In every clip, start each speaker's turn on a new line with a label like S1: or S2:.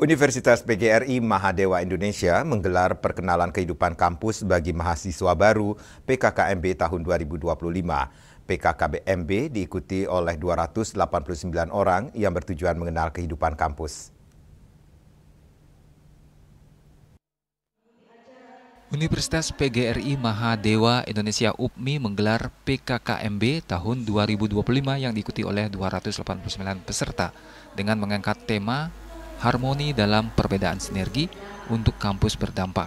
S1: Universitas PGRI Mahadewa Indonesia menggelar perkenalan kehidupan kampus bagi mahasiswa baru PKKMB tahun 2025. PKKMB diikuti oleh 289 orang yang bertujuan mengenal kehidupan kampus.
S2: Universitas PGRI Mahadewa Indonesia UPMI menggelar PKKMB tahun 2025 yang diikuti oleh 289 peserta dengan mengangkat tema Harmoni dalam Perbedaan Sinergi untuk Kampus Berdampak.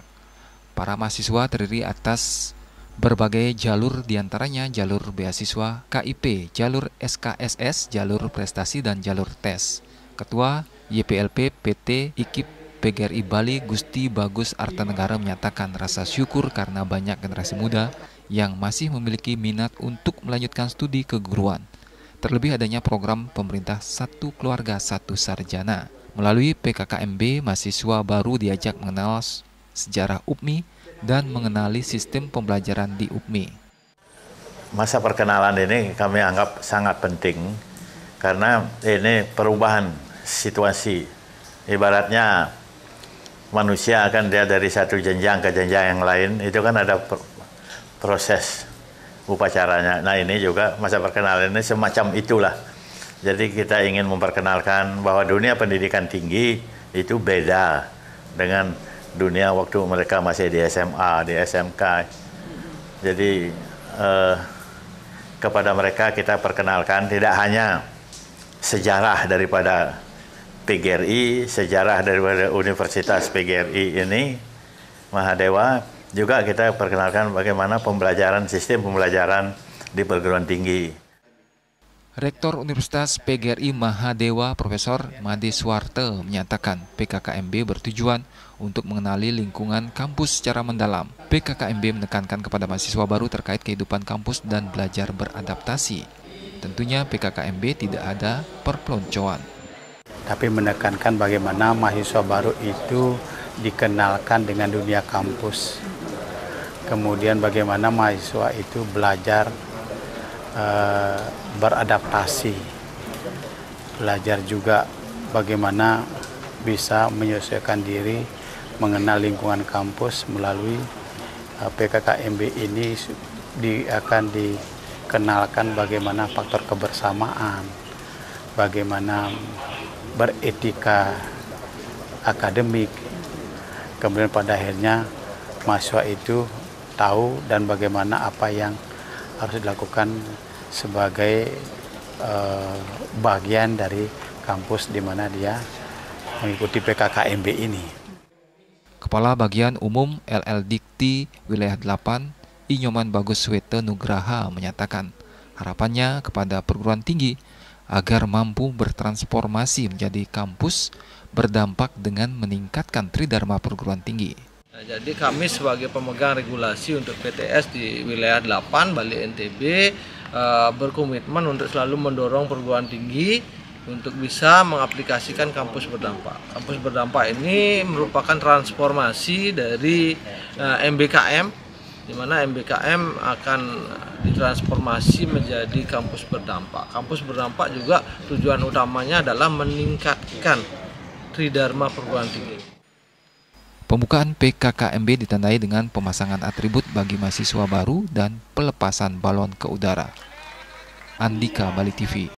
S2: Para mahasiswa terdiri atas berbagai jalur, diantaranya jalur beasiswa KIP, jalur SKSS, jalur prestasi, dan jalur tes. Ketua YPLP PT IKIP PGRI Bali Gusti Bagus Artanegara menyatakan rasa syukur karena banyak generasi muda yang masih memiliki minat untuk melanjutkan studi keguruan. Terlebih adanya program pemerintah Satu Keluarga Satu Sarjana. Melalui PKKMB, mahasiswa baru diajak mengenal sejarah UPMI dan mengenali sistem pembelajaran di UPMI.
S3: Masa perkenalan ini kami anggap sangat penting karena ini perubahan situasi. Ibaratnya manusia akan dia dari satu jenjang ke jenjang yang lain, itu kan ada proses upacaranya. Nah ini juga masa perkenalan ini semacam itulah. Jadi kita ingin memperkenalkan bahwa dunia pendidikan tinggi itu beda dengan dunia waktu mereka masih di SMA, di SMK. Jadi kepada mereka kita perkenalkan tidak hanya sejarah daripada PGRI, sejarah daripada Universitas PGRI ini, Mahadewa, juga kita perkenalkan bagaimana pembelajaran, sistem pembelajaran di perguruan tinggi.
S2: Rektor Universitas PGRI Mahadewa Profesor Made Suwarte menyatakan PKKMB bertujuan untuk mengenali lingkungan kampus secara mendalam. PKKMB menekankan kepada mahasiswa baru terkait kehidupan kampus dan belajar beradaptasi. Tentunya PKKMB tidak ada perpeloncoan.
S4: Tapi menekankan bagaimana mahasiswa baru itu dikenalkan dengan dunia kampus. Kemudian bagaimana mahasiswa itu belajar beradaptasi, belajar juga bagaimana bisa menyesuaikan diri, mengenal lingkungan kampus melalui PKKMB ini akan dikenalkan bagaimana faktor kebersamaan, bagaimana beretika akademik, kemudian pada akhirnya mahasiswa itu tahu dan bagaimana apa yang harus dilakukan sebagai bagian dari kampus di mana dia mengikuti PKKMB ini.
S2: Kepala Bagian Umum LL Dikti Wilayah 8, Inyoman Bagus Swete Nugraha menyatakan harapannya kepada perguruan tinggi agar mampu bertransformasi menjadi kampus berdampak dengan meningkatkan tridharma perguruan tinggi.
S5: Nah, jadi kami sebagai pemegang regulasi untuk PTS di wilayah 8 Bali NTB berkomitmen untuk selalu mendorong perguruan tinggi untuk bisa mengaplikasikan kampus berdampak. Kampus berdampak ini merupakan transformasi dari MBKM, di mana MBKM akan ditransformasi menjadi kampus berdampak. Kampus berdampak juga tujuan utamanya adalah meningkatkan tridharma perguruan tinggi.
S2: Pembukaan PKKMB ditandai dengan pemasangan atribut bagi mahasiswa baru dan pelepasan balon ke udara. Andika, Bali TV.